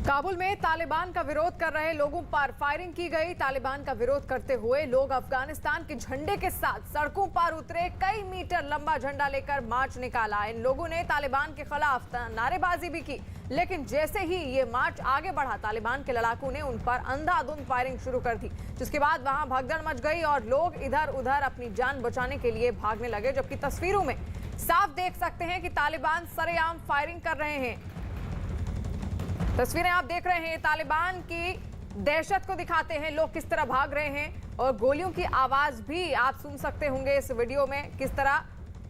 काबुल में तालिबान का विरोध कर रहे लोगों पर फायरिंग की गई। तालिबान का विरोध करते हुए लोग अफगानिस्तान के झंडे के साथ सड़कों पर उतरे। कई मीटर लंबा झंडा लेकर मार्च निकाला। इन लोगों ने तालिबान के खिलाफ नारेबाजी भी की, लेकिन जैसे ही ये मार्च आगे बढ़ा, तालिबान के लड़ाकों ने उन पर अंधाधुंध फायरिंग शुरू कर दी, जिसके बाद वहां भगदड़ मच गई और लोग इधर उधर अपनी जान बचाने के लिए भागने लगे। जबकि तस्वीरों में साफ देख सकते हैं कि तालिबान सरेआम फायरिंग कर रहे हैं। तस्वीरें आप देख रहे हैं, तालिबान की दहशत को दिखाते हैं। लोग किस तरह भाग रहे हैं और गोलियों की आवाज भी आप सुन सकते होंगे इस वीडियो में। किस तरह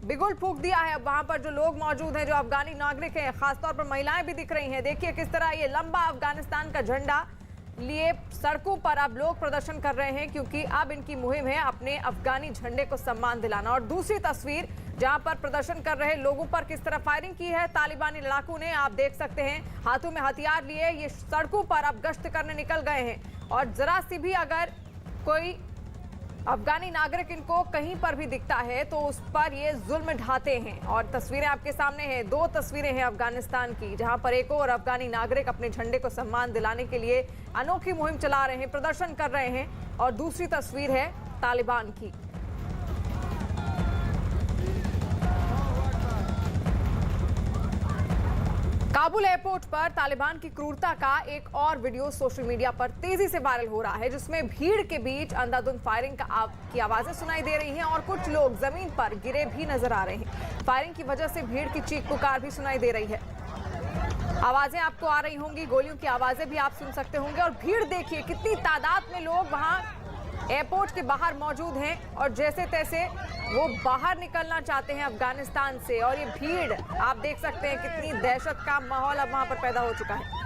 बिगुल फूंक दिया है अब वहां पर जो लोग मौजूद हैं, जो अफगानी नागरिक हैं, खासतौर पर महिलाएं भी दिख रही हैं। देखिए किस तरह ये लंबा अफगानिस्तान का झंडा लिए सड़कों पर अब लोग प्रदर्शन कर रहे हैं, क्योंकि अब इनकी मुहिम है अपने अफगानी झंडे को सम्मान दिलाना। और दूसरी तस्वीर जहां पर प्रदर्शन कर रहे लोगों पर किस तरह फायरिंग की है तालिबानी लड़ाकों ने, आप देख सकते हैं। हाथों में हथियार लिए ये सड़कों पर अब गश्त करने निकल गए हैं और जरा सी भी अगर कोई अफगानी नागरिक इनको कहीं पर भी दिखता है तो उस पर ये जुल्म ढाते हैं। और तस्वीरें आपके सामने हैं, दो तस्वीरें हैं अफगानिस्तान की, जहां पर एक और अफगानी नागरिक अपने झंडे को सम्मान दिलाने के लिए अनोखी मुहिम चला रहे हैं, प्रदर्शन कर रहे हैं। और दूसरी तस्वीर है तालिबान की। काबुल एयरपोर्ट पर तालिबान की क्रूरता का एक और वीडियो सोशल मीडिया पर तेजी से वायरल हो रहा है, जिसमें भीड़ के बीच अंधाधुंध फायरिंग की आवाजें सुनाई दे रही हैं और कुछ लोग जमीन पर गिरे भी नजर आ रहे हैं। फायरिंग की वजह से भीड़ की चीख पुकार भी सुनाई दे रही है। आवाजें आपको आ रही होंगी, गोलियों की आवाजें भी आप सुन सकते होंगे। और भीड़ देखिए कितनी तादाद में लोग वहां एयरपोर्ट के बाहर मौजूद हैं और जैसे तैसे वो बाहर निकलना चाहते हैं अफगानिस्तान से। और ये भीड़ आप देख सकते हैं कितनी दहशत का माहौल अब वहां पर पैदा हो चुका है।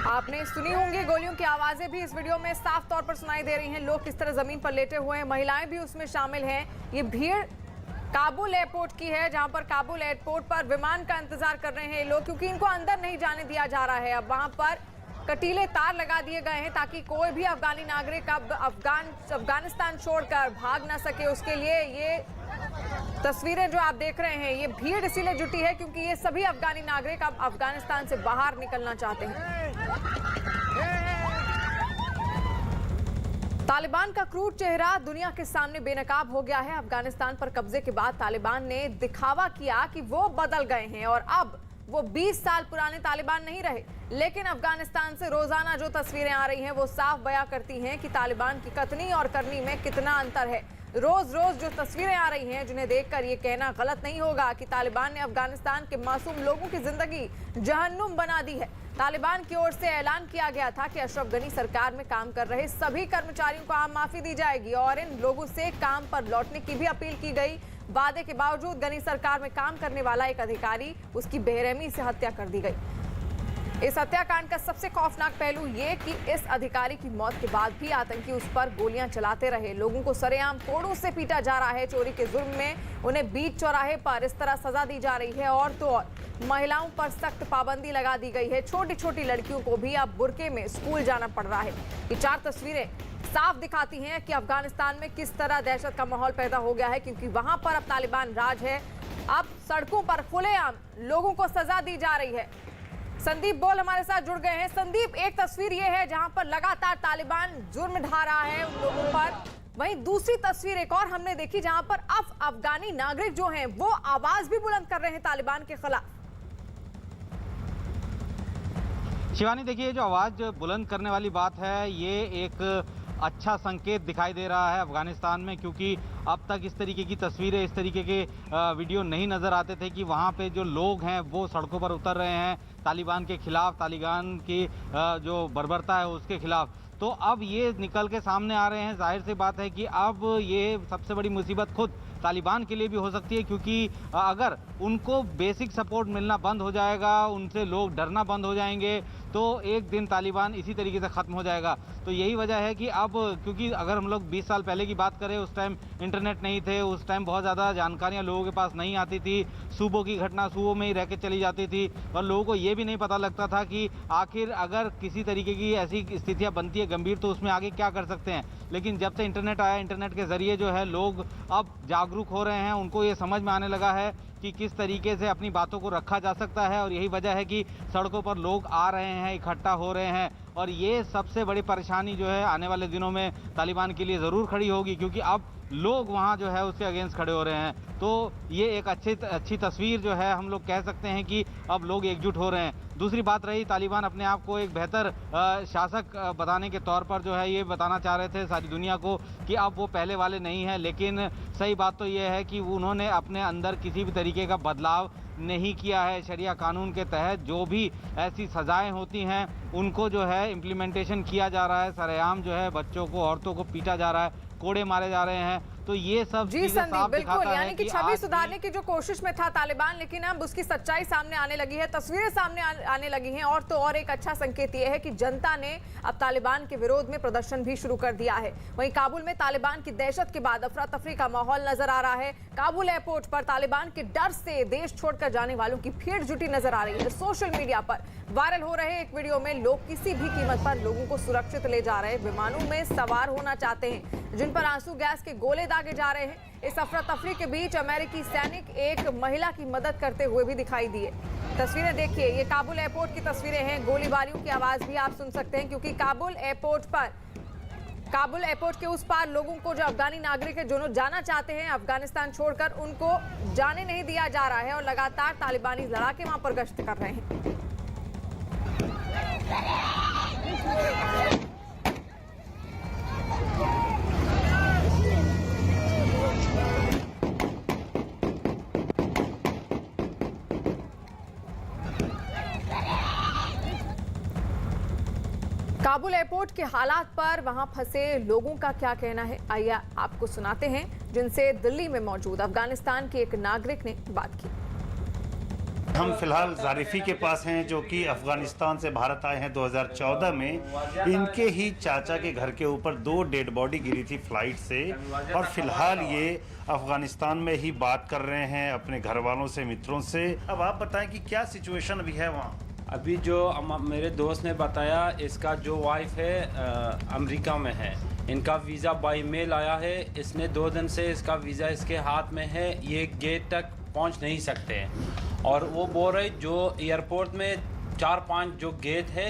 आपने सुनी होंगी गोलियों की आवाजें भी इस वीडियो में साफ तौर पर सुनाई दे रही हैं। लोग किस तरह जमीन पर लेटे हुए हैं, महिलाएं भी उसमें शामिल हैं। ये भीड़ काबुल एयरपोर्ट की है, जहां पर काबुल एयरपोर्ट पर विमान का इंतजार कर रहे हैं लोग, क्योंकि इनको अंदर नहीं जाने दिया जा रहा है। अब वहां पर कटीले तार लगा दिए गए हैं ताकि कोई भी अफगानी नागरिक अब अफगानिस्तान छोड़कर भाग ना सके। उसके लिए ये तस्वीरें जो आप देख रहे हैं, ये भीड़ इसीलिए जुटी है क्योंकि ये सभी अफगानी नागरिक अब अफगानिस्तान से बाहर निकलना चाहते हैं। तालिबान का क्रूर चेहरा दुनिया के सामने बेनकाब हो गया है। अफगानिस्तान पर कब्जे के बाद तालिबान ने दिखावा किया कि वो बदल गए हैं और अब वो 20 साल पुराने तालिबान नहीं रहे। लेकिन अफगानिस्तान से रोजाना जो तस्वीरें आ रही हैं वो साफ बयां करती हैं कि तालिबान की कथनी और करनी में कितना अंतर है। रोज रोज जो तस्वीरें आ रही हैं, जिन्हें देखकर ये कहना गलत नहीं होगा कि तालिबान ने अफगानिस्तान के मासूम लोगों की जिंदगी जहन्नुम बना दी है। तालिबान की ओर से ऐलान किया गया था कि अशरफ गनी सरकार में काम कर रहे सभी कर्मचारियों को आम माफी दी जाएगी और इन लोगों से काम पर लौटने की भी अपील की गई। वादे के बावजूद गनी सरकार में काम करने वाला एक अधिकारी, उसकी बेरहमी से हत्या कर दी गई। इस हत्याकांड का सबसे खौफनाक पहलू ये कि इस अधिकारी की मौत के बाद भी आतंकी उस पर गोलियां चलाते रहे। लोगों को सरेआम कोड़ों से पीटा जा रहा है। चोरी के जुर्म में उन्हें बीच चौराहे पर इस तरह सजा दी जा रही है। और तो और महिलाओं पर सख्त पाबंदी लगा दी गई है। छोटी छोटी लड़कियों को भी अब बुर्के में स्कूल जाना पड़ रहा है। ये चार तस्वीरें साफ दिखाती हैं कि अफगानिस्तान में किस तरह दहशत का माहौल पैदा हो गया है, क्योंकि वहां पर अब तालिबान राज है। अब सड़कों पर खुलेआम लोगों को सजा दी जा रही है। संदीप बोल हमारे साथ जुड़ गए हैं। संदीप, एक तस्वीर ये है जहां पर लगातार तालिबान जुर्म ढा रहा है उन लोगों पर, वहीं दूसरी तस्वीर एक और हमने देखी जहां पर अब अफगानी नागरिक जो हैं वो आवाज भी बुलंद कर रहे हैं तालिबान के खिलाफ। शिवानी, देखिए जो आवाज बुलंद करने वाली बात है, ये एक अच्छा संकेत दिखाई दे रहा है अफगानिस्तान में, क्योंकि अब तक इस तरीके की तस्वीरें, इस तरीके के वीडियो नहीं नज़र आते थे कि वहाँ पे जो लोग हैं वो सड़कों पर उतर रहे हैं तालिबान के खिलाफ, तालिबान की जो बर्बरता है उसके खिलाफ। तो अब ये निकल के सामने आ रहे हैं। जाहिर सी बात है कि अब ये सबसे बड़ी मुसीबत खुद तालिबान के लिए भी हो सकती है, क्योंकि अगर उनको बेसिक सपोर्ट मिलना बंद हो जाएगा, उनसे लोग डरना बंद हो जाएंगे, तो एक दिन तालिबान इसी तरीके से ख़त्म हो जाएगा। तो यही वजह है कि अब, क्योंकि अगर हम लोग 20 साल पहले की बात करें, उस टाइम इंटरनेट नहीं थे, उस टाइम बहुत ज़्यादा जानकारियाँ लोगों के पास नहीं आती थी, सूबों की घटना सूबों में ही रह के चली जाती थी और लोगों को ये भी नहीं पता लगता था कि आखिर अगर किसी तरीके की ऐसी स्थितियाँ बनती है गंभीर तो उसमें आगे क्या कर सकते हैं। लेकिन जब से इंटरनेट आया, इंटरनेट के ज़रिए जो है लोग अब जागरूक हो रहे हैं, उनको ये समझ में आने लगा है कि किस तरीके से अपनी बातों को रखा जा सकता है, और यही वजह है कि सड़कों पर लोग आ रहे हैं, इकट्ठा हो रहे हैं। और ये सबसे बड़ी परेशानी जो है आने वाले दिनों में तालिबान के लिए ज़रूर खड़ी होगी, क्योंकि अब लोग वहाँ जो है उसके अगेंस्ट खड़े हो रहे हैं। तो ये एक अच्छी तस्वीर जो है, हम लोग कह सकते हैं कि अब लोग एकजुट हो रहे हैं। दूसरी बात रही, तालिबान अपने आप को एक बेहतर शासक बताने के तौर पर जो है ये बताना चाह रहे थे सारी दुनिया को कि अब वो पहले वाले नहीं हैं, लेकिन सही बात तो ये है कि उन्होंने अपने अंदर किसी भी तरीके का बदलाव नहीं किया है। शरिया कानून के तहत जो भी ऐसी सजाएं होती हैं उनको जो है इम्प्लीमेंटेशन किया जा रहा है। सरेआम जो है बच्चों को, औरतों को पीटा जा रहा है, कोड़े मारे जा रहे हैं। तो ये सब जी संदीप, बिल्कुल, यानी कि छवि सुधारने की जो कोशिश में था तालिबान, लेकिन अब उसकी सच्चाई सामने आने लगी है, तस्वीरें सामने आने लगी हैं। और तो और एक अच्छा संकेत ये है कि जनता ने अब तालिबान के विरोध में प्रदर्शन भी शुरू कर दिया है। वहीं काबुल में तालिबान की दहशत के बाद अफरा तफरी का माहौल नजर आ रहा है। काबुल एयरपोर्ट पर तालिबान के डर से देश छोड़कर जाने वालों की भीड़ जुटी नजर आ रही है। सोशल मीडिया पर वायरल हो रहे एक वीडियो में लोग किसी भी कीमत पर लोगों को सुरक्षित ले जा रहे विमानों में सवार होना चाहते हैं, जिन पर आंसू गैस के गोले दागे जा रहे हैं। इस अफरा तफरी के बीच अमेरिकी सैनिक एक महिला की मदद करते हुए भी दिखाई दिए। तस्वीरें देखिए, ये काबुल एयरपोर्ट की तस्वीरें हैं। गोलीबारियों की आवाज भी आप सुन सकते हैं, क्योंकि काबुल एयरपोर्ट के उस पार लोगों को, जो अफगानी नागरिक है, जो जाना चाहते हैं अफगानिस्तान छोड़कर, उनको जाने नहीं दिया जा रहा है और लगातार तालिबानी लड़ाके वहां पर गश्त कर रहे हैं। काबुल एयरपोर्ट के हालात पर वहां फंसे लोगों का क्या कहना है, आइए आपको सुनाते हैं, जिनसे दिल्ली में मौजूद अफगानिस्तान के एक नागरिक ने बात की। हम फिलहाल जारिफी के पास हैं, जो कि अफगानिस्तान से भारत आए हैं 2014 में। इनके ही चाचा के घर के ऊपर 2 डेड बॉडी गिरी थी फ्लाइट से, और फिलहाल ये अफगानिस्तान में ही बात कर रहे हैं अपने घर वालों से, मित्रों से। अब आप बताएं कि क्या सिचुएशन अभी है वहाँ? अभी जो मेरे दोस्त ने बताया, इसका जो वाइफ है अमेरिका में है, इनका वीज़ा बाई मेल आया है। इसने 2 दिन से इसका वीज़ा इसके हाथ में है, ये गेट तक पहुंच नहीं सकते हैं। और वो बोल रहे जो एयरपोर्ट में 4-5 जो गेट है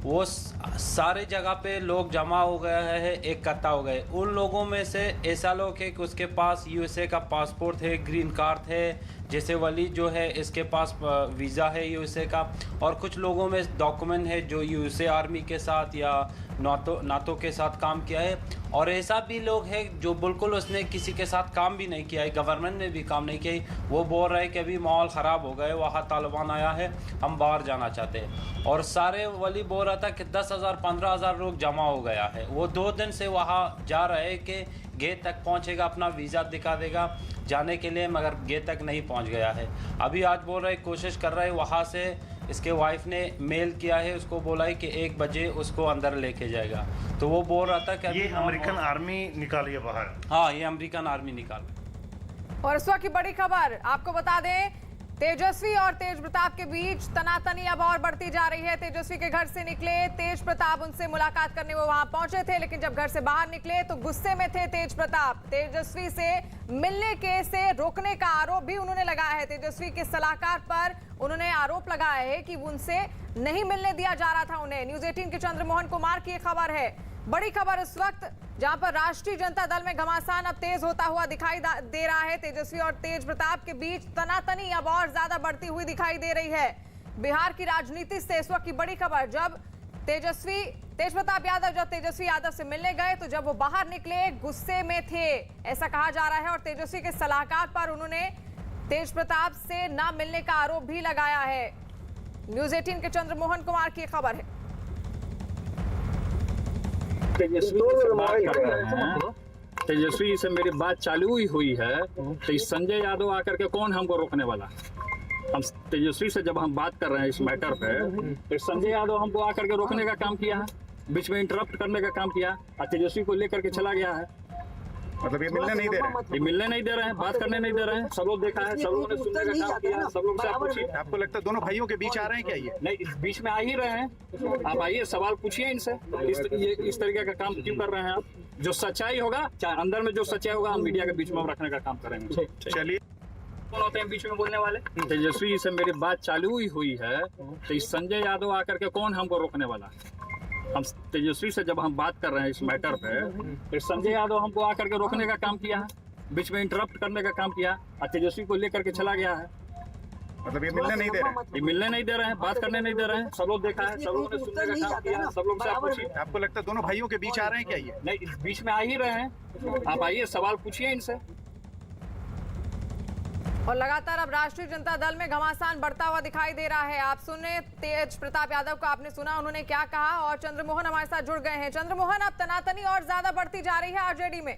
वो सारे जगह पे लोग जमा हो गए हैं, एक कत्ता हो गए। उन लोगों में से ऐसा लोग है कि उसके पास यूएसए का पासपोर्ट है, ग्रीन कार्ड है, जैसे वली जो है इसके पास वीज़ा है यूएसए का, और कुछ लोगों में डॉक्यूमेंट है जो यूएसए आर्मी के साथ या नाटो के साथ काम किया है। और ऐसा भी लोग हैं जो बिल्कुल उसने किसी के साथ काम भी नहीं किया है, गवर्नमेंट ने भी काम नहीं किया है। वो बोल रहे हैं कि अभी माहौल ख़राब हो गए, वहाँ तालिबान आया है, हम बाहर जाना चाहते हैं। और सारे वली बोल रहा था कि 10,000 15,000 लोग जमा हो गया है। वो 2 दिन से वहाँ जा रहे हैं कि गेट तक पहुँचेगा, अपना वीज़ा दिखा देगा जाने के लिए, मगर गेट तक नहीं पहुँच गया है। अभी आज बोल रहे कोशिश कर रहे हैं, वहाँ से इसके वाइफ ने मेल किया है, उसको बोला है कि 1 बजे उसको अंदर लेके जाएगा। तो वो बोल रहा था कि ये अमेरिकन आर्मी निकाली है बाहर। हाँ, ये अमेरिकन आर्मी निकाल। और इस वक्त की बड़ी खबर आपको बता दें, तेजस्वी और तेज प्रताप के बीच तनातनी अब और बढ़ती जा रही है। तेजस्वी के घर से निकले तेज प्रताप, उनसे मुलाकात करने वो वहां पहुंचे थे, लेकिन जब घर से बाहर निकले तो गुस्से में थे तेज प्रताप। तेजस्वी से मिलने के से रोकने का आरोप भी उन्होंने लगाया है। तेजस्वी के सलाहकार पर उन्होंने आरोप लगाया है कि उनसे नहीं मिलने दिया जा रहा था उन्हें। न्यूज़ 18 के चंद्रमोहन कुमार की खबर है, बड़ी खबर इस वक्त, जहां पर राष्ट्रीय जनता दल में घमासान अब तेज होता हुआ दिखाई दे रहा है। तेजस्वी और तेज प्रताप के बीच तनातनी अब और ज्यादा बढ़ती हुई दिखाई दे रही है। बिहार की राजनीति से इस वक्त की बड़ी खबर, जब तेज प्रताप यादव जब तेजस्वी यादव से मिलने गए तो जब वो बाहर निकले गुस्से में थे, ऐसा कहा जा रहा है। और तेजस्वी के सलाहकार पर उन्होंने तेज प्रताप से ना मिलने का आरोप भी लगाया है। न्यूज़ 18 के चंद्रमोहन कुमार की खबर है। तेजस्वी से बात कर रहे हैं, तेजस्वी से मेरी बात चालू ही हुई है, तो इस संजय यादव आकर के कौन हमको रोकने वाला? हम तेजस्वी से जब हम बात कर रहे हैं इस मैटर पे, तो संजय यादव हमको आकर के रोकने का काम किया है, बीच में इंटरप्ट करने का काम किया और तेजस्वी को लेकर के चला गया है। मतलब ये मिलने नहीं दे रहे हैं? ये मिलने नहीं दे रहे हैं, बात करने नहीं दे रहे हैं। सब लोग देखा है, सब लोगों ने सुनने का काम किया, सब लोग से आप पूछिए। आपको लगता है दोनों भाइयों के बीच आ रहे हैं क्या ये? नहीं, इस बीच में आ ही रहे हैं। आप आइए, सवाल पूछिए इनसे, इस तरीके का काम क्यों कर रहे हैं आप? जो सच्चाई होगा, चाहे अंदर में जो सच्चाई होगा, हम मीडिया के बीच में रखने का काम करेंगे। चलिए, कौन होते हैं बीच में बोलने वाले? तेजस्वी से मेरी बात चालू ही हुई है, तो इस संजय यादव आकर के कौन हमको रोकने वाला? हम तेजस्वी से जब हम बात कर रहे हैं इस मैटर पे, तो संजय यादव हमको आकर के रोकने का काम किया है, बीच में इंटरप्ट करने का काम किया और तेजस्वी को लेकर के चला गया है। मतलब ये मिलने नहीं दे रहे हैं? ये मिलने नहीं दे रहे हैं, बात करने नहीं दे रहे हैं। सब लोग देखा है, सब लोगों ने सुनने का काम किया, सब लोग से आप पूछिए। आपको लगता है दोनों भाइयों के बीच आ रहे हैं क्या ये? नहीं, इस बीच में आ ही रहे हैं। आप आइए, सवाल पूछिए इनसे। और लगातार अब राष्ट्रीय जनता दल में घमासान बढ़ता हुआ दिखाई दे रहा है। आप सुने तेज प्रताप यादव को, आपने सुना उन्होंने क्या कहा। और चंद्रमोहन हमारे साथ जुड़ गए हैं। चंद्रमोहन, अब तनातनी और ज्यादा बढ़ती जा रही है आरजेडी में।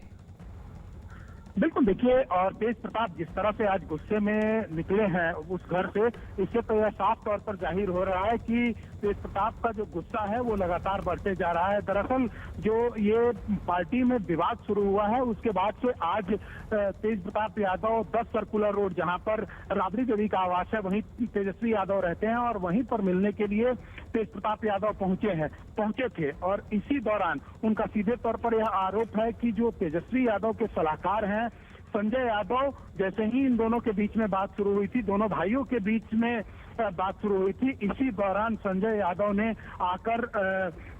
बिल्कुल, देखिए, और तेज प्रताप जिस तरह से आज गुस्से में निकले हैं उस घर से, इससे तो यह साफ तौर पर जाहिर हो रहा है कि तेज प्रताप का जो गुस्सा है वो लगातार बढ़ते जा रहा है। दरअसल जो ये पार्टी में विवाद शुरू हुआ है, उसके बाद से आज तेज प्रताप यादव 10 सर्कुलर रोड, जहां पर राबड़ी देवी का आवास है, वहीं तेजस्वी यादव रहते हैं और वहीं पर मिलने के लिए तेज प्रताप यादव पहुंचे थे। और इसी दौरान उनका सीधे तौर पर यह आरोप है कि जो तेजस्वी यादव के सलाहकार हैं संजय यादव, जैसे ही इन दोनों के बीच में बात शुरू हुई थी, दोनों भाइयों के बीच में बात शुरू हुई थी, इसी दौरान संजय यादव ने आकर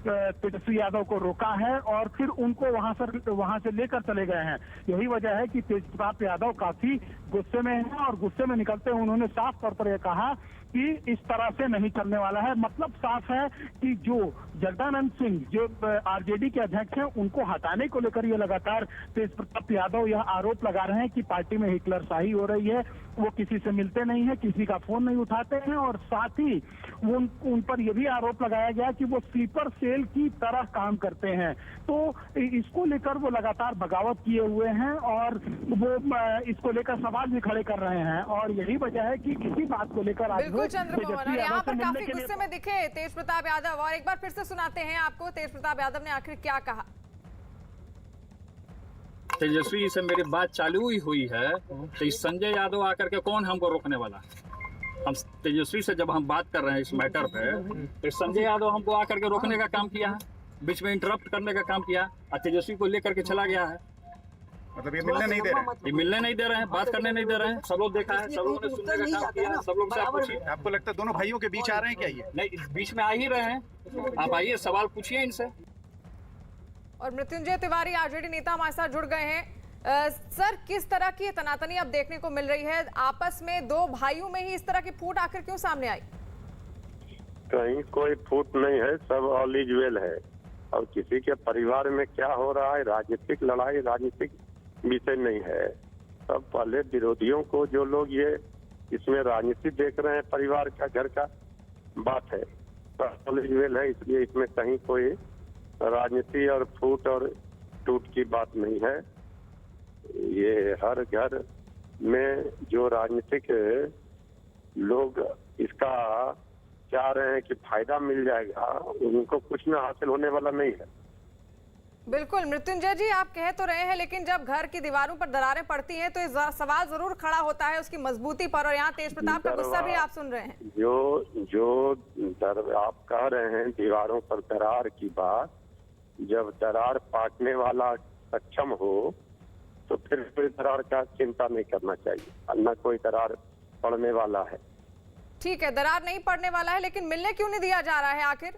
तेजस्वी यादव को रोका है और फिर उनको वहां से लेकर चले गए हैं। यही वजह है कि तेज प्रताप यादव काफी गुस्से में हैं और गुस्से में निकलते हुए उन्होंने साफ तौर पर यह कहा कि इस तरह से नहीं चलने वाला है। मतलब साफ है कि जो जगदानंद सिंह जो आरजेडी के अध्यक्ष हैं, उनको हटाने को लेकर ये लगातार तेज प्रताप यादव यह आरोप लगा रहे हैं कि पार्टी में हिटलरशाही हो रही है। वो किसी से मिलते नहीं है, किसी का फोन नहीं उठाते हैं और साथ ही वो उन पर यह भी आरोप लगाया गया कि वो स्लीपर सेल की तरह काम करते हैं। तो इसको लेकर वो लगातार बगावत किए हुए हैं और वो इसको लेकर सवाल भी खड़े कर रहे हैं और यही वजह है कि इसी बात को लेकर आज चंद्रमोहन, और यहाँ पर काफी गुस्से में दिखे तेज प्रताप यादव। और एक बार फिर से सुनाते हैं आपको तेज प्रताप यादव ने आखिर क्या कहा। तेजस्वी से मेरी बात चालू ही हुई है, तो इस संजय यादव आकर के कौन हमको रोकने वाला? हम तेजस्वी से जब हम बात कर रहे हैं इस मैटर पे, तो संजय यादव हमको आकर के रोकने का काम किया है, बीच में इंटरप्ट करने का काम किया और तेजस्वी को लेकर के चला गया है। मतलब ये मिलने नहीं दे रहे हैं? ये मिलने नहीं दे रहे हैं, बात करने नहीं दे रहे हैं। सब लोग देखा है, सब लोगों ने सुनने का काम किया, सब लोग से आप पूछिए। आपको लगता है दोनों भाइयों के बीच आ रहे हैं क्या ये? नहीं, इस बीच में आ ही रहे हैं। आप आइए, सवाल पूछिए इनसे। और मृत्युंजय तिवारी आरजेडी नेता हमारे साथ जुड़ गए हैं। सर, किस तरह की तनातनी अब देखने को मिल रही है? आपस में दो भाइयों में ही इस तरह की फूट आखिर क्यों सामने आई? कहीं कोई फूट नहीं है, सब ऑल इज वेल है। और किसी के परिवार में क्या हो रहा है, राजनीतिक लड़ाई, राजनीतिक विषय नहीं है। सब पहले विरोधियों को, जो लोग ये इसमें राजनीति देख रहे हैं, परिवार का, घर का बात है, सब ऑल इज वेल है। इसलिए इसमें कहीं कोई राजनीति और फूट और टूट की बात नहीं है। ये हर घर में जो राजनीतिक लोग इसका चाह रहे हैं कि फायदा मिल जाएगा, उनको कुछ ना हासिल होने वाला नहीं है। बिल्कुल मृत्युंजय जी, आप कह तो रहे हैं, लेकिन जब घर की दीवारों पर दरारें पड़ती हैं तो सवाल जरूर खड़ा होता है उसकी मजबूती पर। और यहाँ तेज प्रताप का गुस्सा भी आप सुन रहे हैं। जो आप कह रहे हैं दीवारों पर दरार की बात, जब दरार पाटने वाला सक्षम हो तो फिर कोई दरार का चिंता नहीं करना चाहिए, न कोई दरार पड़ने वाला है। ठीक है, दरार नहीं पड़ने वाला है, लेकिन मिलने क्यों नहीं दिया जा रहा है आखिर?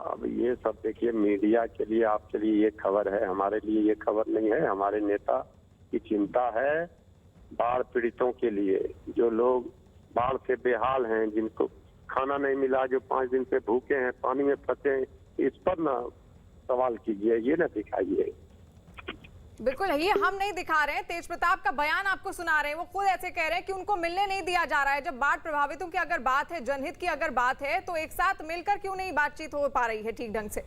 अब ये सब देखिए, मीडिया के लिए, आपके लिए ये खबर है, हमारे लिए ये खबर नहीं है। हमारे नेता की चिंता है बाढ़ पीड़ितों के लिए, जो लोग बाढ़ से बेहाल हैं, जिनको खाना नहीं मिला, जो 5 दिन से भूखे हैं, पानी में फंसे हैं, इस पर ना सवाल कीजिए, ये ना दिखाइए। बिल्कुल, ये हम नहीं दिखा रहे हैं, तेज प्रताप का बयान आपको सुना रहे हैं। वो खुद ऐसे कह रहे हैं कि उनको मिलने नहीं दिया जा रहा है। जब बाढ़ प्रभावितों की अगर बात है, जनहित की अगर बात है, तो एक साथ मिलकर क्यों नहीं बातचीत हो पा रही है ठीक ढंग से?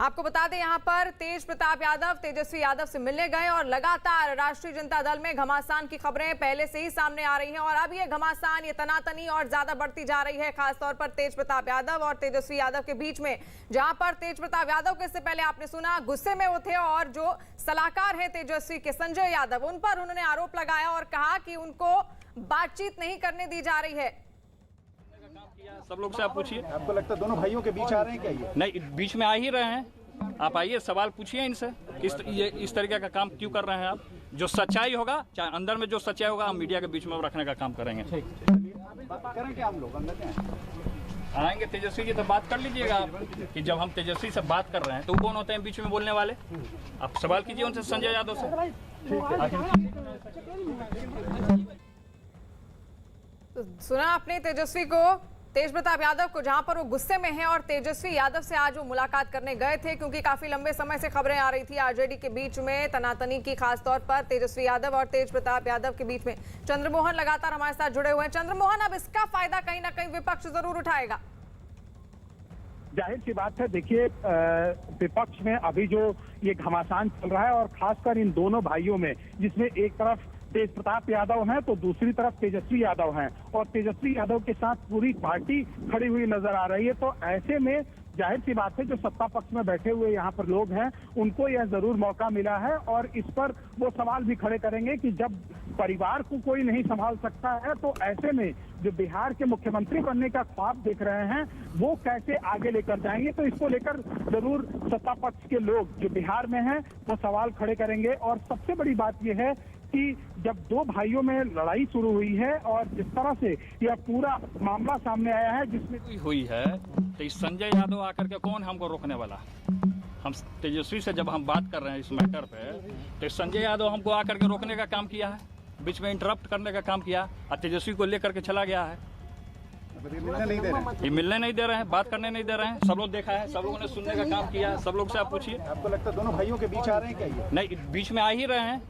आपको बता दें यहाँ पर तेज प्रताप यादव तेजस्वी यादव से मिलने गए और लगातार राष्ट्रीय जनता दल में घमासान की खबरें पहले से ही सामने आ रही हैं और अब ये घमासान, ये तनातनी और ज्यादा बढ़ती जा रही है, खासतौर पर तेज प्रताप यादव और तेजस्वी यादव के बीच में। जहां पर तेज प्रताप यादव के इससे पहले आपने सुना गुस्से में वो थे और जो सलाहकार हैं तेजस्वी के संजय यादव, उन पर उन्होंने आरोप लगाया और कहा कि उनको बातचीत नहीं करने दी जा रही है। सब लोग से आप पूछिए, आपको लगता है दोनों भाइयों के बीच आ रहे हैं क्या ये? नहीं बीच में आ ही रहे हैं। आप आइए, सवाल पूछिए इनसे, ये इस तरीके का काम क्यों कर रहे हैं आप? जो सच्चाई होगा, चाहे अंदर में जो सच्चाई होगा, हम मीडिया के बीच में रखने का काम करेंगे। करें क्या हम लोग अंदर क्या? आएंगे तेजस्वी जी तो बात कर लीजिएगा आप कि जब हम तेजस्वी से बात कर रहे हैं तो वो कौन होते हैं बीच में बोलने वाले? आप सवाल कीजिए उनसे, संजय यादव से। तो सुना आपने तेजस्वी को, तेज प्रताप यादव को, जहां पर वो गुस्से में हैं और तेजस्वी यादव से आज वो मुलाकात करने गए थे क्योंकि काफी लंबे समय से खबरें आ रही थी आरजेडी के बीच में तनातनी की, खासतौर पर तेजस्वी यादव और तेज प्रताप यादव के बीच में। चंद्रमोहन लगातार हमारे साथ जुड़े हुए हैं। चंद्रमोहन, अब इसका फायदा कहीं ना कहीं विपक्ष जरूर उठाएगा। जाहिर सी बात है, देखिए विपक्ष में अभी जो ये घमासान चल रहा है और खासकर इन दोनों भाइयों में, जिसमें एक तरफ तेज प्रताप यादव हैं तो दूसरी तरफ तेजस्वी यादव हैं और तेजस्वी यादव के साथ पूरी पार्टी खड़ी हुई नजर आ रही है। तो ऐसे में जाहिर सी बात है जो सत्ता पक्ष में बैठे हुए यहाँ पर लोग हैं उनको यह जरूर मौका मिला है और इस पर वो सवाल भी खड़े करेंगे कि जब परिवार को कोई नहीं संभाल सकता है तो ऐसे में जो बिहार के मुख्यमंत्री बनने का ख्वाब देख रहे हैं वो कैसे आगे लेकर जाएंगे। तो इसको लेकर जरूर सत्ता पक्ष के लोग जो बिहार में हैं वो सवाल खड़े करेंगे। और सबसे बड़ी बात यह है कि जब दो भाइयों में लड़ाई शुरू हुई है और जिस तरह से यह पूरा मामला सामने आया है जिसमें हुई है, तो इस संजय यादव आकर के कौन हमको रोकने वाला? हम तेजस्वी से जब हम बात कर रहे हैं इस मैटर पे, तो संजय यादव हमको आकर के रोकने का काम किया है, बीच में इंटरप्ट करने का काम किया और तेजस्वी को लेकर के चला गया है। ये मिलने नहीं दे रहे हैं। ये मिलने नहीं दे रहे हैं, बात करने नहीं दे रहे हैं। सब लोग देखा है, सब लोगों ने सुनने का काम किया है। सब लोग से आप पूछिए, आपको लगता है दोनों भाइयों के बीच आ रहे हैं क्या ये? नहीं बीच में आ ही रहे हैं।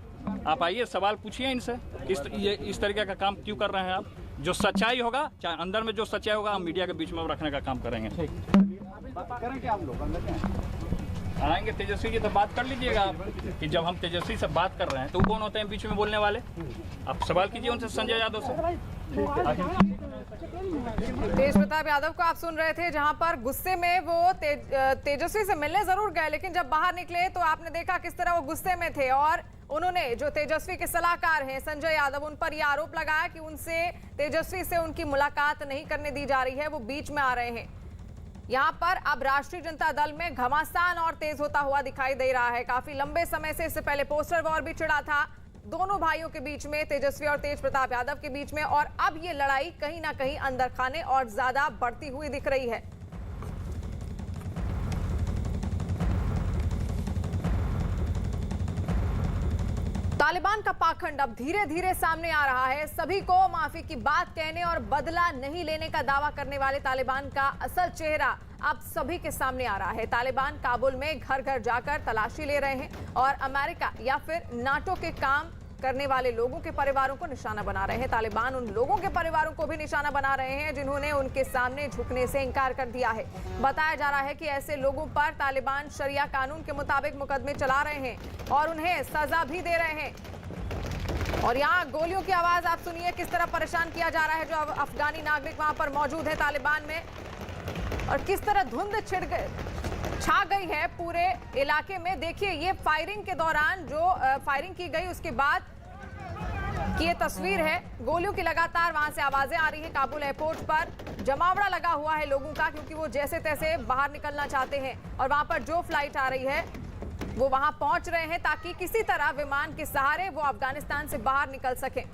आप आइए, सवाल पूछिए इनसे, इस तरीके का काम क्यों कर रहे हैं आप? जो सच्चाई होगा, चाहे अंदर में जो सच्चाई होगा, हम मीडिया के बीच में रखने का काम करेंगे। करें क्या हम लोग अंदर क्या? आएंगे तेजस्वी जी तो बात कर लीजिएगा आप कि जब हम तेजस्वी से बात कर रहे हैं तो वो कौन होते हैं बीच में बोलने वाले? आप सवाल कीजिए उनसे, संजय यादव से। तेज प्रताप यादव को आप सुन रहे थे, जहां पर गुस्से में वो तेजस्वी से मिलने जरूर गए, लेकिन जब बाहर निकले तो आपने देखा किस तरह वो गुस्से में थे और उन्होंने जो तेजस्वी के सलाहकार हैं संजय यादव, उन पर यह आरोप लगाया कि उनसे तेजस्वी से उनकी मुलाकात नहीं करने दी जा रही है, वो बीच में आ रहे हैं। यहाँ पर अब राष्ट्रीय जनता दल में घमासान और तेज होता हुआ दिखाई दे रहा है। काफी लंबे समय से इससे पहले पोस्टर वॉर भी छिड़ा था दोनों भाइयों के बीच में, तेजस्वी और तेज प्रताप यादव के बीच में, और अब ये लड़ाई कहीं ना कहीं अंदर खाने और ज्यादा बढ़ती हुई दिख रही है। तालिबान का पाखंड अब धीरे धीरे सामने आ रहा है। सभी को माफी की बात कहने और बदला नहीं लेने का दावा करने वाले तालिबान का असल चेहरा अब सभी के सामने आ रहा है। तालिबान काबुल में घर घर जाकर तलाशी ले रहे हैं और अमेरिका या फिर नाटो के काम करने वाले लोगों के परिवारों को निशाना बना रहे हैं। तालिबान उन लोगों के परिवारों को भी निशाना बना रहे हैं जिन्होंने उनके सामने झुकने से इनकार कर दिया है। बताया जा रहा है कि ऐसे लोगों पर तालिबान शरिया कानून के मुताबिक मुकदमे चला रहे हैं और उन्हें सजा भी दे रहे हैं। और यहाँ गोलियों की आवाज आप सुनिए, किस तरह परेशान किया जा रहा है जो अफगानी नागरिक वहां पर मौजूद है तालिबान में, और किस तरह धुंध छा गई है पूरे इलाके में। देखिए ये फायरिंग के दौरान जो फायरिंग की गई उसके बाद की ये तस्वीर है। गोलियों की लगातार वहां से आवाजें आ रही है। काबुल एयरपोर्ट पर जमावड़ा लगा हुआ है लोगों का, क्योंकि वो जैसे तैसे बाहर निकलना चाहते हैं और वहां पर जो फ्लाइट आ रही है वो वहां पहुंच रहे हैं ताकि किसी तरह विमान के सहारे वो अफगानिस्तान से बाहर निकल सके।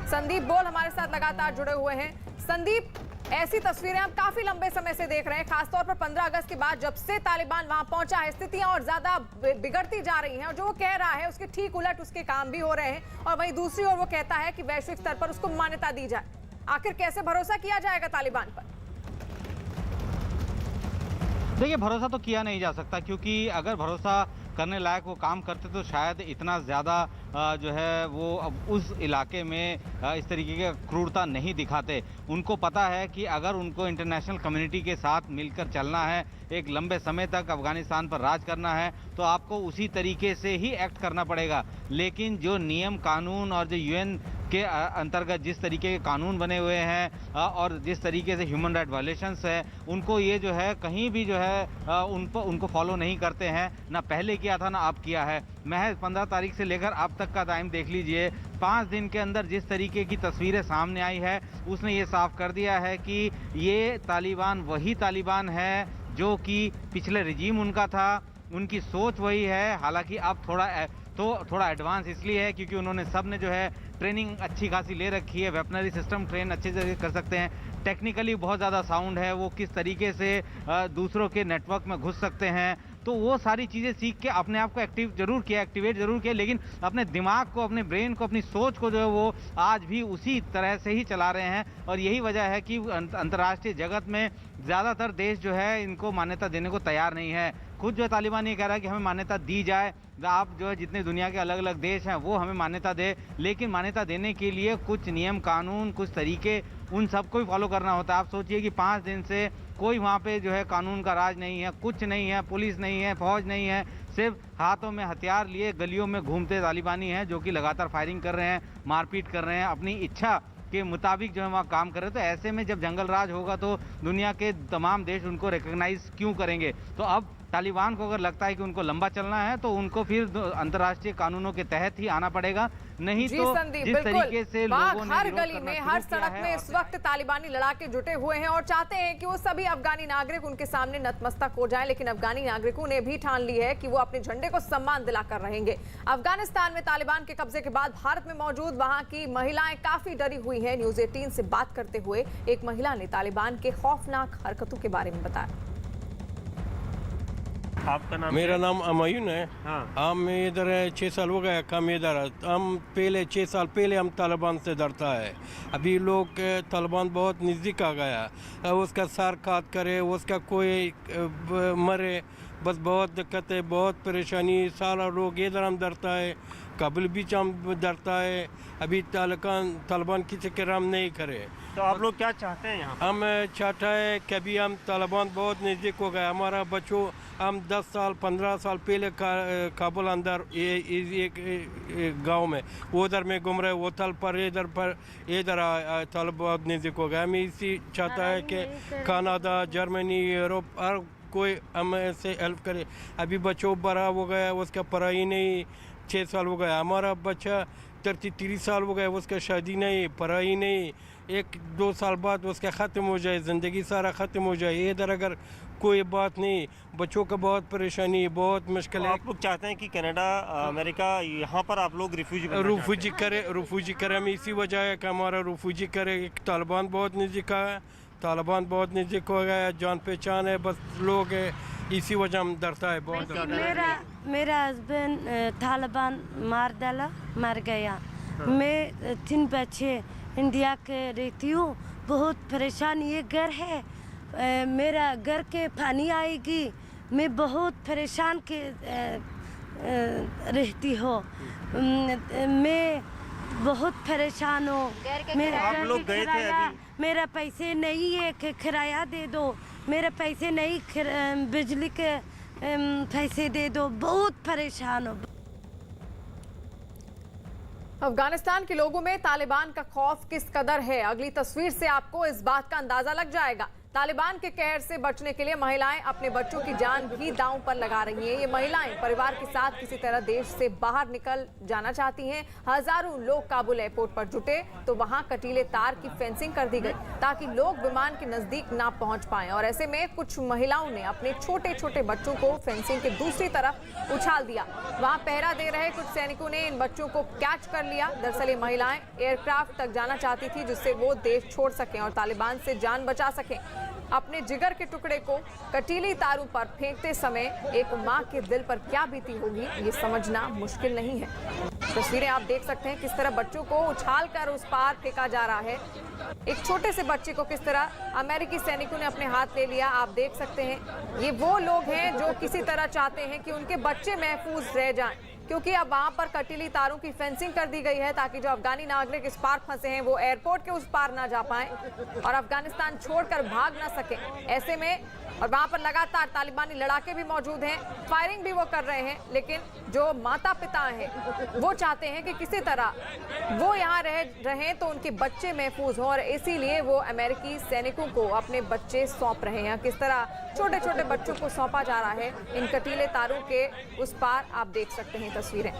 संदीप बोल हमारे साथ लगातार जुड़े हुए हैं। संदीप, ऐसी तस्वीरें हम काफी लंबे समय से देख रहे हैं, खासतौर पर 15 अगस्त के बाद जब से तालिबान वहां पहुंचा है, स्थितियां और ज्यादा बिगड़ती जा रही हैं और जो वो कह रहा है उसके ठीक उलट उसके काम भी हो रहे हैं और वहीं दूसरी ओर वो कहता है कि वैश्विक स्तर पर उसको मान्यता दी जाए। आखिर कैसे भरोसा किया जाएगा तालिबान पर? देखिए, भरोसा तो किया नहीं जा सकता, क्योंकि अगर भरोसा करने लायक वो काम करते तो शायद इतना ज़्यादा जो है वो अब उस इलाके में इस तरीके की क्रूरता नहीं दिखाते। उनको पता है कि अगर उनको इंटरनेशनल कम्युनिटी के साथ मिलकर चलना है, एक लंबे समय तक अफगानिस्तान पर राज करना है, तो आपको उसी तरीके से ही एक्ट करना पड़ेगा। लेकिन जो नियम कानून और जो यूएन के अंतर्गत जिस तरीके के कानून बने हुए हैं और जिस तरीके से ह्यूमन राइट वायलेशंस है, उनको ये जो है कहीं भी जो है उनको फॉलो नहीं करते हैं। ना पहले किया था ना अब किया है। महज 15 तारीख से लेकर अब तक का टाइम देख लीजिए, 5 दिन के अंदर जिस तरीके की तस्वीरें सामने आई है, उसने ये साफ कर दिया है कि ये तालिबान वही तालिबान है जो कि पिछले रिजीम उनका था, उनकी सोच वही है। हालांकि अब थोड़ा एडवांस इसलिए है क्योंकि उन्होंने सब ने जो है ट्रेनिंग अच्छी खासी ले रखी है, वेपनरी सिस्टम ट्रेन अच्छे से कर सकते हैं, टेक्निकली बहुत ज़्यादा साउंड है, वो किस तरीके से दूसरों के नेटवर्क में घुस सकते हैं। तो वो सारी चीज़ें सीख के अपने आप को एक्टिवेट जरूर किया, लेकिन अपने दिमाग को, अपने ब्रेन को, अपनी सोच को जो है वो आज भी उसी तरह से ही चला रहे हैं। और यही वजह है कि अंतर्राष्ट्रीय जगत में ज़्यादातर देश जो है इनको मान्यता देने को तैयार नहीं है। खुद जो तालिबान ये कह रहा है कि हमें मान्यता दी जाए, आप जो है जितने दुनिया के अलग अलग देश हैं वो हमें मान्यता दे, लेकिन मान्यता देने के लिए कुछ नियम कानून, कुछ तरीके, उन सबको भी फॉलो करना होता है। आप सोचिए कि 5 दिन से कोई वहाँ पे जो है कानून का राज नहीं है, कुछ नहीं है, पुलिस नहीं है, फौज नहीं है, सिर्फ हाथों में हथियार लिए गलियों में घूमते तालिबानी हैं जो कि लगातार फायरिंग कर रहे हैं, मारपीट कर रहे हैं, अपनी इच्छा के मुताबिक जो है वहाँ काम कर रहे हैं। तो ऐसे में जब जंगल राज होगा तो दुनिया के तमाम देश उनको रिकॉग्नाइज क्यों करेंगे? तो अब तालिबान को अगर लगता है कि उनको लंबा चलना है तो उनको फिर अंतर्राष्ट्रीय कानूनों के तहत ही आना पड़ेगा, नहीं तो जिस तरीके से लोगों ने हर गली में, हर सड़क में इस वक्त तालिबानी लड़ाके जुटे हुए हैं और चाहते हैं कि वो सभी अफगानी नागरिक उनके सामने नतमस्तक हो जाएं। लेकिन अफगानी नागरिकों ने भी ठान ली है कि वो अपने झंडे को सम्मान दिलाकर रहेंगे। अफगानिस्तान में तालिबान के कब्जे के बाद भारत में मौजूद वहां की महिलाएं काफी डरी हुई हैं। न्यूज 18 से बात करते हुए एक महिला ने तालिबान के खौफनाक हरकतों के बारे में बताया। आपका नाम? मेरा नाम अमायून है। हाँ। हम इधर 6 साल हो गया कम इधर। हम पहले 6 साल पहले हम तालिबान से डरता है। अभी लोग तालिबान बहुत नज़दीक आ गया, उसका सर काट करे, उसका कोई मरे, बस बहुत दिक्कत है, बहुत परेशानी। सारा लोग इधर हम डरता है, काबुल बीच हम डरता है। अभी तालिबान किसी के राम नहीं करे। तो आप लोग क्या चाहते हैं यहाँ? हम चाहता है कि अभी हम तालिबान बहुत नज़दीक हो गया। हमारा बच्चों, हम 10 साल 15 साल पहले काबुल अंदर एक गांव में उधर में घूम रहे, वो तल पर इधर तालिबान नज़दीक हो गया। हमें इसी चाहता है कि कनाडा, जर्मनी, यूरोप हर कोई हमें से हेल्प करे। अभी बच्चों बड़ा हो गया, उसका पढ़ाई नहीं, 6 साल हो गया। हमारा बच्चा 30 साल हो गया, उसका शादी नहीं, पढ़ाई नहीं। 1-2 साल बाद उसका ख़त्म हो जाए, ज़िंदगी सारा ख़त्म हो जाए। इधर अगर कोई बात नहीं, बच्चों का बहुत परेशानी है, बहुत मुश्किल है। आप लोग चाहते हैं कि कनाडा, अमेरिका, यहाँ पर आप लोग रिफ्यूजी करे। हम इसी वजह है कि हमारा रिफ्यूजी करे। तालिबान बहुत नज़दीक है, तालिबान बहुत नज़दीक हो गया, जान पहचान है, बस लोग है, इसी वजह हम डरता है बहुत। मेरा हस्बैंड तालिबान मार डाला, मर गया। मैं 3 बच्चे इंडिया के रहती हूँ, बहुत परेशान। ये घर है मेरा, घर के पानी आएगी, मैं बहुत परेशान के रहती हूँ। मैं बहुत परेशान हूँ। आप लोग गए थे अभी? मेरा पैसे नहीं है कि किराया दे दो, मेरे पैसे नहीं, बिजली के पैसे दे दो, बहुत परेशान हूँ। अफगानिस्तान के लोगों में तालिबान का खौफ किस कदर है, अगली तस्वीर से आपको इस बात का अंदाजा लग जाएगा। तालिबान के कहर से बचने के लिए महिलाएं अपने बच्चों की जान भी दांव पर लगा रही हैं। ये महिलाएं परिवार के साथ किसी तरह देश से बाहर निकल जाना चाहती हैं। हजारों लोग काबुल एयरपोर्ट पर जुटे तो वहां कटीले तार की फेंसिंग कर दी गई ताकि लोग विमान के नजदीक ना पहुंच पाएं। और ऐसे में कुछ महिलाओं ने अपने छोटे छोटे बच्चों को फेंसिंग के दूसरी तरफ उछाल दिया। वहां पहरा दे रहे कुछ सैनिकों ने इन बच्चों को कैच कर लिया। दरअसल ये महिलाएं एयरक्राफ्ट तक जाना चाहती थी जिससे वो देश छोड़ सकें और तालिबान से जान बचा सकें। अपने जिगर के टुकड़े को कटीली तारों पर फेंकते समय एक मां के दिल पर क्या बीती होगी ये समझना मुश्किल नहीं है। तस्वीरें आप देख सकते हैं किस तरह बच्चों को उछालकर उस पार फेंका जा रहा है। एक छोटे से बच्चे को किस तरह अमेरिकी सैनिकों ने अपने हाथ ले लिया, आप देख सकते हैं। ये वो लोग हैं जो किसी तरह चाहते हैं कि उनके बच्चे महफूज रह जाएं। क्योंकि अब वहां पर कटीली तारों की फेंसिंग कर दी गई है ताकि जो अफगानी नागरिक इस पार फंसे हैं वो एयरपोर्ट के उस पार ना जा पाएं और अफगानिस्तान छोड़कर भाग ना सके। ऐसे में और वहां पर लगातार तालिबानी लड़ाके भी मौजूद हैं, फायरिंग भी वो कर रहे हैं, लेकिन जो माता पिता हैं वो चाहते हैं कि किसी तरह वो यहाँ रहें तो उनके बच्चे महफूज हों और इसीलिए वो अमेरिकी सैनिकों को अपने बच्चे सौंप रहे हैं। किस तरह छोटे छोटे बच्चों को सौंपा जा रहा है इन कटीले तारों के उस पार, आप देख सकते हैं तस्वीरें।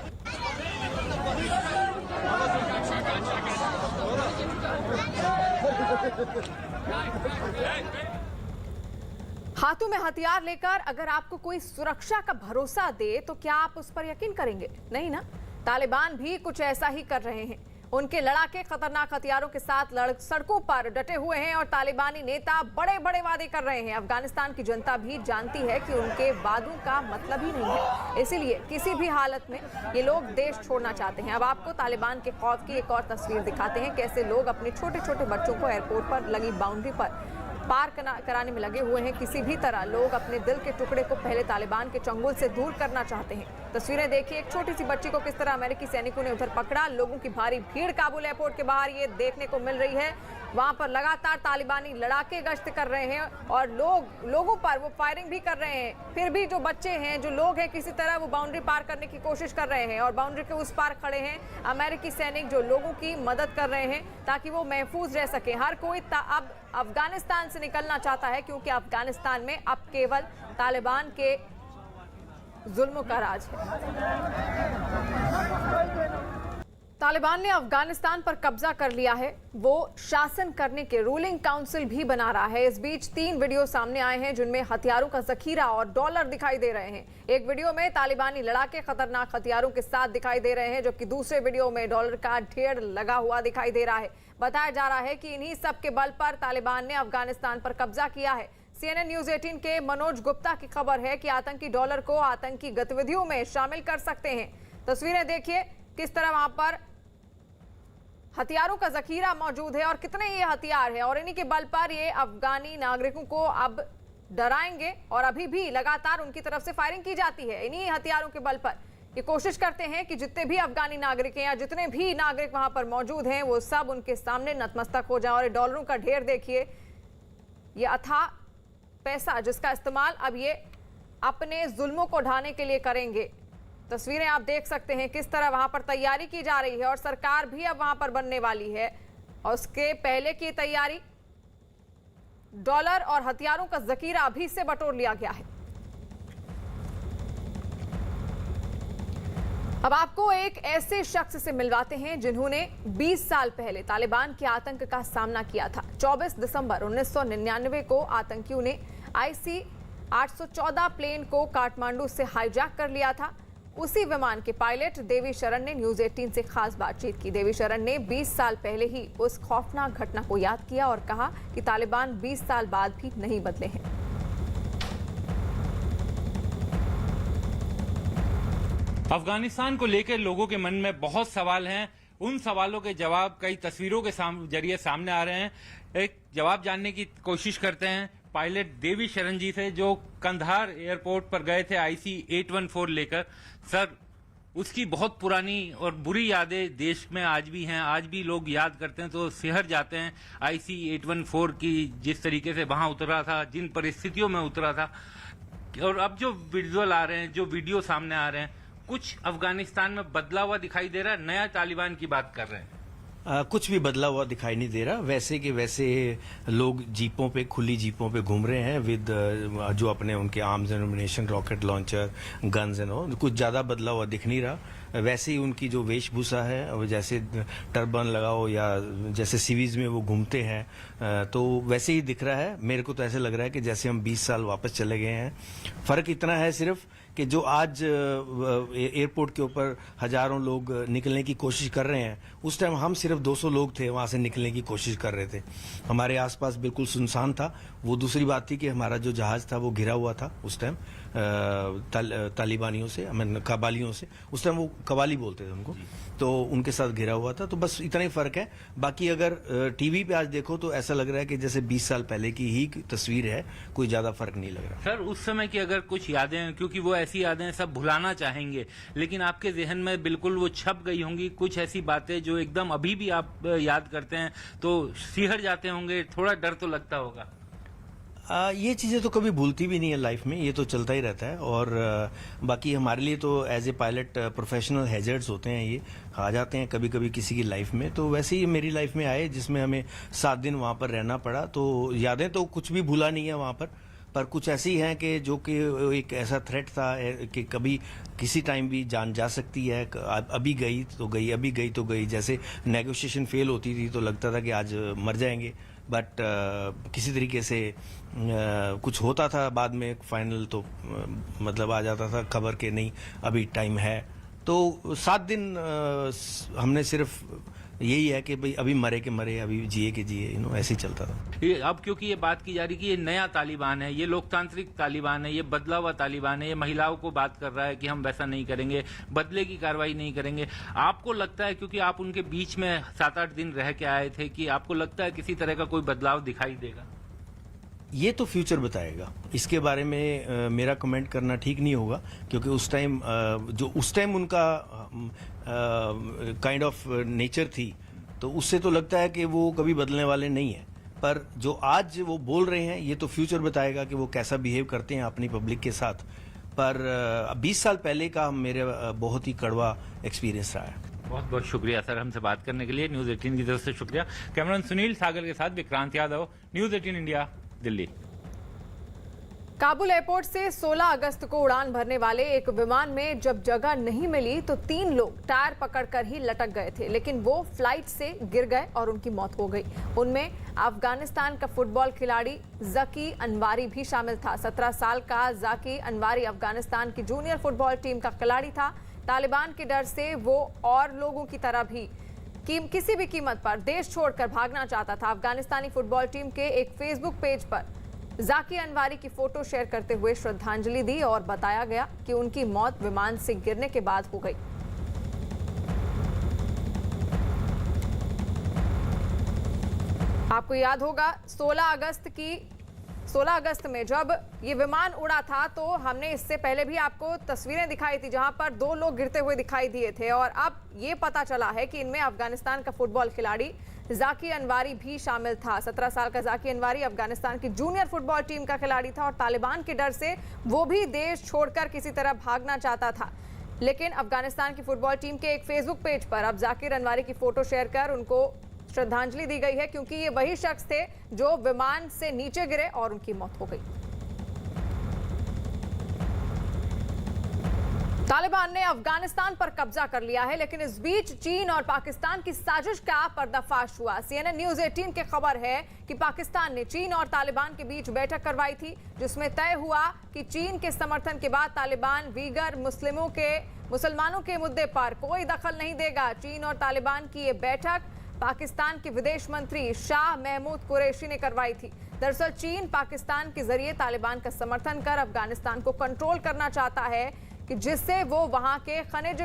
हाथों में हथियार लेकर अगर आपको कोई सुरक्षा का भरोसा दे तो क्या आप उस पर यकीन करेंगे? नहीं ना। तालिबान भी कुछ ऐसा ही कर रहे हैं। उनके लड़ाके खतरनाक हथियारों के साथ सड़कों पर डटे हुए हैं और तालिबानी नेता बड़े बड़े वादे कर रहे हैं। अफगानिस्तान की जनता भी जानती है कि उनके वादों का मतलब ही नहीं है, इसीलिए किसी भी हालत में ये लोग देश छोड़ना चाहते हैं। अब आपको तालिबान के खौफ की एक और तस्वीर दिखाते हैं, कैसे लोग अपने छोटे छोटे बच्चों को एयरपोर्ट पर लगी बाउंड्री पर पार कराने में लगे हुए हैं। किसी भी तरह लोग अपने दिल के टुकड़े को पहले तालिबान के चंगुल से दूर करना चाहते हैं। तस्वीरें देखिए, एक छोटी सी बच्ची को किस तरह अमेरिकी सैनिकों ने उधर पकड़ा। लोगों की भारी भीड़ काबुल एयरपोर्ट के बाहर ये देखने को मिल रही है। वहां पर लगातार तालिबानी लड़ाके गश्त कर रहे हैं और लोगों पर वो फायरिंग भी कर रहे हैं। फिर भी जो बच्चे हैं, जो लोग हैं, किसी तरह वो बाउंड्री पार करने की कोशिश कर रहे हैं और बाउंड्री के उस पार खड़े हैं अमेरिकी सैनिक जो लोगों की मदद कर रहे हैं ताकि वो महफूज रह सके। हर कोई अब अफगानिस्तान से निकलना चाहता है क्योंकि अफगानिस्तान में अब केवल तालिबान के जुल्म का राज है। तालिबान ने अफगानिस्तान पर कब्जा कर लिया है, वो शासन करने के रूलिंग काउंसिल भी बना रहा है। इस बीच 3 वीडियो सामने आए हैं जिनमें हथियारों का जखीरा और डॉलर दिखाई दे रहे हैं। एक वीडियो में तालिबानी लड़ाके खतरनाक हथियारों के साथ दिखाई दे रहे हैं, जबकि दूसरे वीडियो में डॉलर का ढेर लगा हुआ दिखाई दे रहा है। बताया जा रहा है कि इन्हीं सब के बल पर तालिबान ने अफगानिस्तान पर कब्जा किया है। CNN न्यूज 18 के मनोज गुप्ता की खबर है कि आतंकी डॉलर को आतंकी गतिविधियों में शामिल कर सकते हैं। तस्वीरें देखिए किस तरह वहां पर हथियारों का जखीरा मौजूद है और कितने ये हथियार है और इन्हीं के बल पर ये अफगानी नागरिकों को अब डराएंगे और अभी भी लगातार उनकी तरफ से फायरिंग की जाती है। इन्हीं हथियारों के बल पर ये कोशिश करते हैं कि जितने भी अफगानी नागरिक हैं या जितने भी नागरिक वहां पर मौजूद हैं वो सब उनके सामने नतमस्तक हो जाए। और डॉलरों का ढेर देखिए, ये अथाह पैसा जिसका इस्तेमाल अब ये अपने जुल्मों को ढाने के लिए करेंगे। तस्वीरें आप देख सकते हैं किस तरह वहां पर तैयारी की जा रही है और सरकार भी अब वहां पर बनने वाली है और उसके पहले की तैयारी डॉलर और हथियारों का जखीरा अभी से बटोर लिया गया है। अब आपको एक ऐसे शख्स से मिलवाते हैं जिन्होंने 20 साल पहले तालिबान के आतंक का सामना किया था। 24 दिसंबर 1999 को आतंकियों ने IC 814 प्लेन को काठमांडू से हाईजैक कर लिया था। उसी विमान के पायलट देवी शरण ने न्यूज 18 से खास बातचीत की। देवी शरण ने 20 साल पहले ही उस खौफनाक घटना को याद किया और कहा कि तालिबान 20 साल बाद भी नहीं बदले हैं। अफगानिस्तान को लेकर लोगों के मन में बहुत सवाल हैं। उन सवालों के जवाब कई तस्वीरों के जरिए सामने आ रहे हैं। एक जवाब जानने की कोशिश करते हैं पायलट देवी शरण जी से, जो कंधार एयरपोर्ट पर गए थे IC 814 लेकर। सर, उसकी बहुत पुरानी और बुरी यादें देश में आज भी हैं। आज भी लोग याद करते हैं तो सिहर जाते हैं IC 814 की, जिस तरीके से वहां उतरा था, जिन परिस्थितियों में उतरा था। और अब जो विजुअल आ रहे हैं, जो वीडियो सामने आ रहे हैं, कुछ अफगानिस्तान में बदला हुआ दिखाई दे रहा है। नया तालिबान की बात कर रहे हैं। कुछ भी बदला हुआ दिखाई नहीं दे रहा। वैसे के वैसे लोग जीपों पे, खुली जीपों पे घूम रहे हैं विद जो अपने उनके arms and ammunition, rocket launcher, guns and all. कुछ ज्यादा बदला हुआ दिख नहीं रहा। वैसे ही उनकी जो वेशभूषा है, जैसे टर्बन लगाओ या जैसे सिवीज में वो घूमते हैं, तो वैसे ही दिख रहा है। मेरे को तो ऐसे लग रहा है कि जैसे हम 20 साल वापस चले गए हैं। फर्क इतना है सिर्फ कि जो आज एयरपोर्ट के ऊपर हजारों लोग निकलने की कोशिश कर रहे हैं, उस टाइम हम सिर्फ 200 लोग थे वहां से निकलने की कोशिश कर रहे थे। हमारे आसपास बिल्कुल सुनसान था। वो दूसरी बात थी कि हमारा जो जहाज था वो घिरा हुआ था उस टाइम तालिबानियों से, कबालियों से। उस टाइम वो कबाली बोलते थे उनको, तो उनके साथ घिरा हुआ था। तो बस इतना ही फर्क है। बाकी अगर टीवी पे आज देखो तो ऐसा लग रहा है कि जैसे 20 साल पहले की ही तस्वीर है, कोई ज्यादा फर्क नहीं लग रहा। सर, उस समय की अगर कुछ यादें हैं, क्योंकि वो ऐसी यादें सब भुलाना चाहेंगे, लेकिन आपके जहन में बिल्कुल वो छप गई होंगी कुछ ऐसी बातें जो एकदम अभी भी आप याद करते हैं तो सिहर जाते होंगे, थोड़ा डर तो लगता होगा। ये चीज़ें तो कभी भूलती भी नहीं है लाइफ में, ये तो चलता ही रहता है। और बाकी हमारे लिए तो as a pilot professional hazards होते हैं, ये आ जाते हैं कभी कभी किसी की लाइफ में। तो वैसे ही मेरी लाइफ में आए जिसमें हमें 7 दिन वहाँ पर रहना पड़ा। तो यादें तो कुछ भी भूला नहीं है वहाँ पर कुछ ऐसी हैं कि जो कि एक ऐसा थ्रेट था कि कभी किसी टाइम भी जान जा सकती है। अभी गई तो गई, अभी गई तो गई। जैसे नेगोशिएशन फेल होती थी तो लगता था कि आज मर जाएंगे, बट किसी तरीके से कुछ होता था बाद में फाइनल, तो मतलब आ जाता था खबर के नहीं अभी टाइम है। तो 7 दिन हमने सिर्फ यही है कि भाई अभी मरे के मरे, अभी जिए के जिए, ऐसे ही चलता था। ये अब क्योंकि ये बात की जा रही कि ये नया तालिबान है, ये लोकतांत्रिक तालिबान है, ये बदला हुआ तालिबान है, ये महिलाओं को बात कर रहा है कि हम वैसा नहीं करेंगे, बदले की कार्रवाई नहीं करेंगे। आपको लगता है, क्योंकि आप उनके बीच में 7-8 दिन रह के आए थे, कि आपको लगता है किसी तरह का कोई बदलाव दिखाई देगा? ये तो फ्यूचर बताएगा, इसके बारे में मेरा कमेंट करना ठीक नहीं होगा, क्योंकि उस टाइम जो उस टाइम उनका काइंड ऑफ नेचर थी, तो उससे तो लगता है कि वो कभी बदलने वाले नहीं हैं। पर जो आज वो बोल रहे हैं, ये तो फ्यूचर बताएगा कि वो कैसा बिहेव करते हैं अपनी पब्लिक के साथ। पर 20 साल पहले का मेरे बहुत ही कड़वा एक्सपीरियंस रहा है। बहुत बहुत शुक्रिया सर हमसे बात करने के लिए। न्यूज़ 18 की तरफ से शुक्रिया। कैमरामैन सुनील सागर के साथ Vikrant Yadav, news 18 India, Delhi. Kabul airport से 16 अगस्त को उड़ान भरने वाले एक विमान में जब जगह नहीं मिली तो 3 लोग टायर पकड़कर ही लटक गए थे, लेकिन वो फ्लाइट से गिर गए और उनकी मौत हो गई। उनमें अफगानिस्तान का फुटबॉल खिलाड़ी ज़की अनवारी भी शामिल था। 17 साल का ज़की अनवारी अफगानिस्तान की जूनियर फुटबॉल टीम का खिलाड़ी था। तालिबान के डर से वो और लोगों की तरह भी किसी भी कीमत पर देश छोड़कर भागना चाहता था। अफगानिस्तानी फुटबॉल टीम के एक फेसबुक पेज पर ज़की अनवारी की फोटो शेयर करते हुए श्रद्धांजलि दी और बताया गया कि उनकी मौत विमान से गिरने के बाद हो गई। आपको याद होगा 16 अगस्त में जब ये विमान उड़ा था तो हमने इससे पहले भी आपको तस्वीरें दिखाई थी जहां पर 2 लोग गिरते हुए दिखाई दिए थे, और अब ये पता चला है कि इनमें अफगानिस्तान का फुटबॉल खिलाड़ी ज़की अनवारी भी शामिल था। 17 साल का ज़की अनवारी अफगानिस्तान की जूनियर फुटबॉल टीम का खिलाड़ी था और तालिबान के डर से वो भी देश छोड़कर किसी तरह भागना चाहता था। लेकिन अफगानिस्तान की फुटबॉल टीम के एक फेसबुक पेज पर अब ज़की अनवारी की फोटो शेयर कर उनको श्रद्धांजलि दी गई है, क्योंकि ये वही शख्स थे जो विमान से नीचे गिरे और उनकी मौत हो गई। तालिबान ने अफगानिस्तान पर कब्जा कर लिया है, लेकिन इस बीच चीन और पाकिस्तान की साजिश का पर्दाफाश हुआ। CNN न्यूज़ 18 की खबर है कि पाकिस्तान ने चीन और तालिबान के बीच बैठक करवाई थी, जिसमें तय हुआ कि चीन के समर्थन के बाद तालिबान वीगर मुसलमानों के मुद्दे पर कोई दखल नहीं देगा। चीन और तालिबान की ये बैठक पाकिस्तान के विदेश मंत्री शाह महमूद कुरैशी ने करवाई थी। दरअसल चीन पाकिस्तान के जरिए तालिबान का समर्थन कर अफगानिस्तान को कंट्रोल करना चाहता है कि जिससे वो वहां के खनिज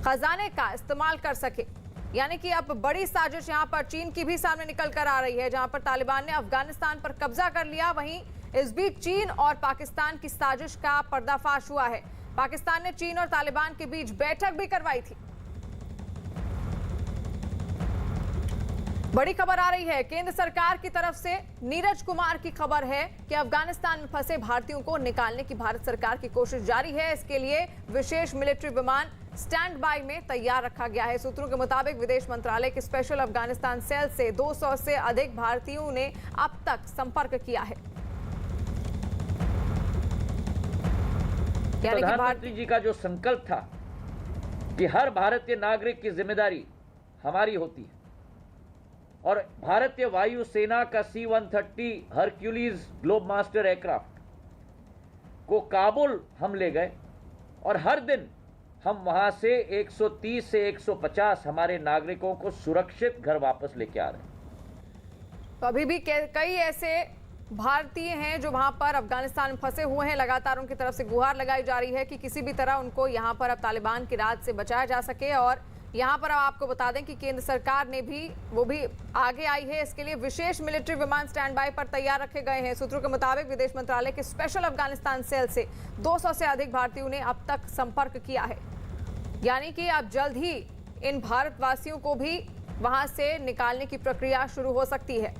खजाने का इस्तेमाल कर सके। यानी कि अब बड़ी साजिश यहां पर चीन की भी सामने निकल कर आ रही है, जहां पर तालिबान ने अफगानिस्तान पर कब्जा कर लिया। वहीं इस बीच चीन और पाकिस्तान की साजिश का पर्दाफाश हुआ है। पाकिस्तान ने चीन और तालिबान के बीच बैठक भी करवाई थी। बड़ी खबर आ रही है केंद्र सरकार की तरफ से। नीरज कुमार की खबर है कि अफगानिस्तान में फंसे भारतीयों को निकालने की भारत सरकार की कोशिश जारी है। इसके लिए विशेष मिलिट्री विमान स्टैंड बाय में तैयार रखा गया है। सूत्रों के मुताबिक विदेश मंत्रालय के स्पेशल अफगानिस्तान सेल से 200 से अधिक भारतीयों ने अब तक संपर्क किया है। प्रधानमंत्री जी का जो संकल्प था कि हर भारतीय नागरिक की जिम्मेदारी हमारी होती है, और भारतीय वायु सेना का C-130 Hercules globe master aircraft को काबुल हम ले गए, और हर दिन हम वहां से 130 से 150 हमारे नागरिकों को सुरक्षित घर वापस लेके आ रहे हैं। तो अभी भी कई ऐसे भारतीय हैं जो वहां पर अफगानिस्तान में फंसे हुए हैं। लगातार उनकी तरफ से गुहार लगाई जा रही है कि किसी भी तरह उनको यहां पर अब तालिबान के राज से बचाया जा सके और यहाँ पर अब आपको बता दें कि केंद्र सरकार ने भी आगे आई है। इसके लिए विशेष मिलिट्री विमान स्टैंड बाय पर तैयार रखे गए हैं। सूत्रों के मुताबिक विदेश मंत्रालय के स्पेशल अफगानिस्तान सेल से 200 से अधिक भारतीयों ने अब तक संपर्क किया है। यानी कि अब जल्द ही इन भारतवासियों को भी वहां से निकालने की प्रक्रिया शुरू हो सकती है।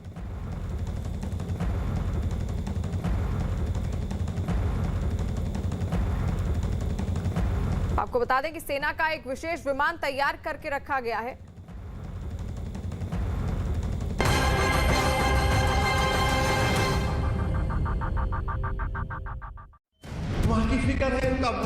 आपको बता दें कि सेना का एक विशेष विमान तैयार करके रखा गया है। वहां की फिक्र है उनका